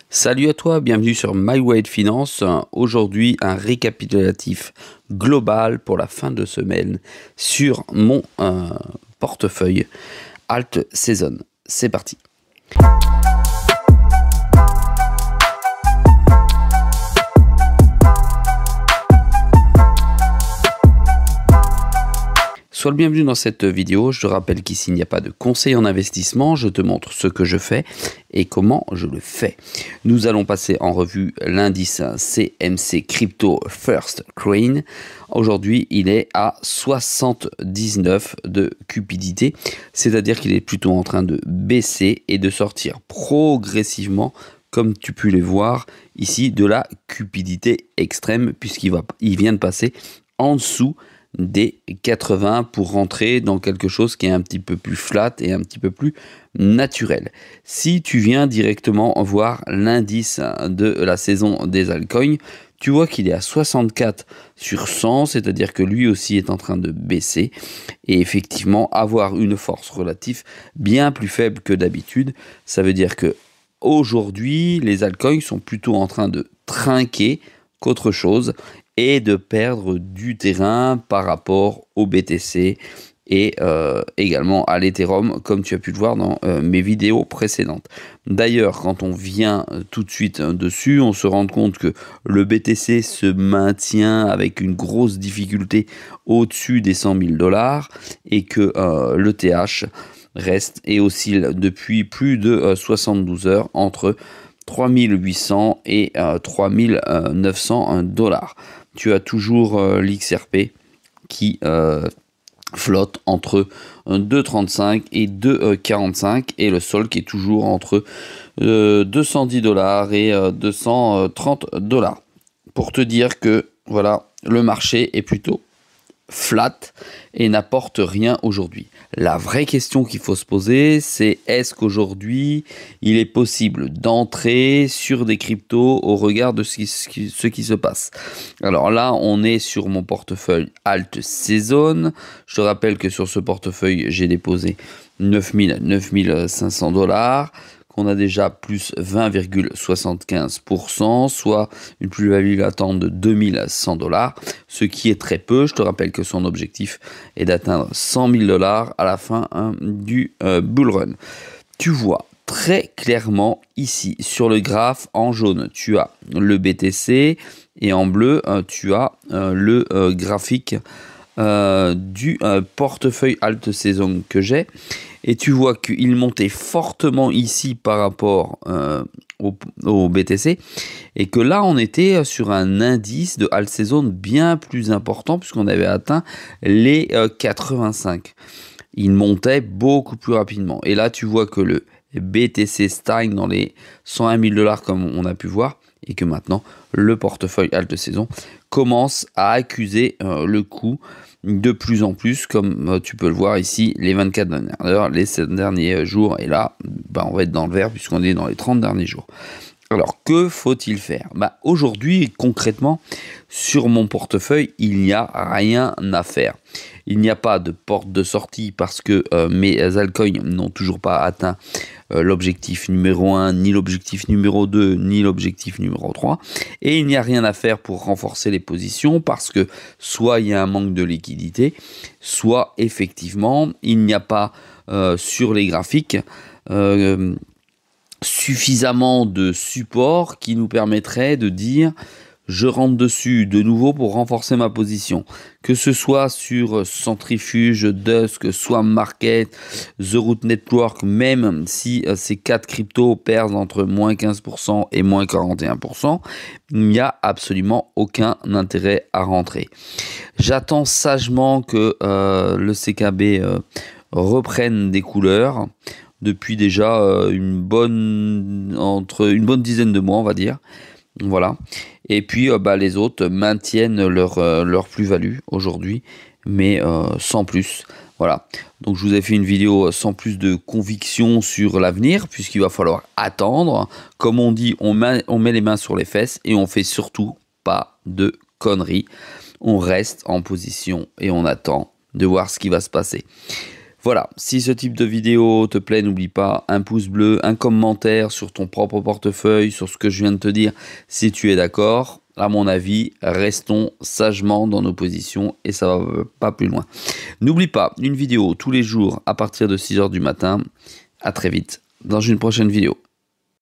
Salut à toi, bienvenue sur My Way de Finance. Aujourd'hui, un récapitulatif global pour la fin de semaine sur mon portefeuille Alt Season. C'est parti. Sois le bienvenu dans cette vidéo. Je te rappelle qu'ici il n'y a pas de conseil en investissement. Je te montre ce que je fais et comment je le fais. Nous allons passer en revue l'indice CMC Crypto First Crane. Aujourd'hui, il est à 79 de cupidité, c'est-à-dire qu'il est plutôt en train de baisser et de sortir progressivement, comme tu peux les voir ici, de la cupidité extrême, puisqu'il vient de passer en dessous des 80 pour rentrer dans quelque chose qui est un petit peu plus flat et un petit peu plus naturel. Si tu viens directement voir l'indice de la saison des altcoins, tu vois qu'il est à 64 sur 100, c'est-à-dire que lui aussi est en train de baisser et effectivement avoir une force relative bien plus faible que d'habitude. Ça veut dire que aujourd'hui, les altcoins sont plutôt en train de trinquer qu'autre chose et de perdre du terrain par rapport au BTC et également à l'Ethereum, comme tu as pu le voir dans mes vidéos précédentes. D'ailleurs, quand on vient tout de suite dessus, on se rend compte que le BTC se maintient avec une grosse difficulté au-dessus des 100 000 $ et que l'ETH reste et oscille depuis plus de 72 heures entre 3800 et 3900 $. Tu as toujours l'XRP qui flotte entre 2,35 et 2,45 et le sol qui est toujours entre 210 $ et 230 $. Pour te dire que voilà, le marché est plutôt flat et n'apporte rien aujourd'hui. La vraie question qu'il faut se poser, c'est est-ce qu'aujourd'hui il est possible d'entrer sur des cryptos au regard de ce qui se passe. Alors là, on est sur mon portefeuille Alt Season. Je te rappelle que sur ce portefeuille, j'ai déposé 9500 $. On a déjà plus 20,75%, soit une plus-value latente de 2100 $, ce qui est très peu. Je te rappelle que son objectif est d'atteindre 100 000 $ à la fin du bull run. Tu vois très clairement ici sur le graphe en jaune, tu as le BTC et en bleu, tu as le graphique du portefeuille Alt Season que j'ai. Et tu vois qu'il montait fortement ici par rapport au BTC et que là on était sur un indice de Alt Season bien plus important puisqu'on avait atteint les 85. Il montait beaucoup plus rapidement et là tu vois que le BTC stagne dans les 101 000 $ comme on a pu voir et que maintenant le portefeuille Alt Season commence à accuser le coup de plus en plus, comme tu peux le voir ici, les 24 dernières heures, les 7 derniers jours, et là, on va être dans le vert puisqu'on est dans les 30 derniers jours. Alors, que faut-il faire? Aujourd'hui, concrètement, sur mon portefeuille, il n'y a rien à faire. Il n'y a pas de porte de sortie parce que mes altcoins n'ont toujours pas atteint l'objectif numéro 1, ni l'objectif numéro 2, ni l'objectif numéro 3. Et il n'y a rien à faire pour renforcer les positions parce que soit il y a un manque de liquidité, soit effectivement, il n'y a pas sur les graphiques suffisamment de support qui nous permettrait de dire je rentre dessus de nouveau pour renforcer ma position, que ce soit sur Centrifuge, Dusk, Swarm Market, The Root Network, même si ces 4 cryptos perdent entre moins 15% et moins 41%, il n'y a absolument aucun intérêt à rentrer. J'attends sagement que le CKB reprenne des couleurs depuis déjà une bonne dizaine de mois, on va dire. Voilà. Et puis les autres maintiennent leur plus-value aujourd'hui, mais sans plus. Voilà. Donc je vous ai fait une vidéo sans plus de conviction sur l'avenir, puisqu'il va falloir attendre. Comme on dit, on met les mains sur les fesses et on fait surtout pas de conneries. On reste en position et on attend de voir ce qui va se passer. Voilà, si ce type de vidéo te plaît, n'oublie pas un pouce bleu, un commentaire sur ton propre portefeuille, sur ce que je viens de te dire, si tu es d'accord. À mon avis, restons sagement dans nos positions et ça va pas plus loin. N'oublie pas, une vidéo tous les jours à partir de 6 h du matin. À très vite dans une prochaine vidéo.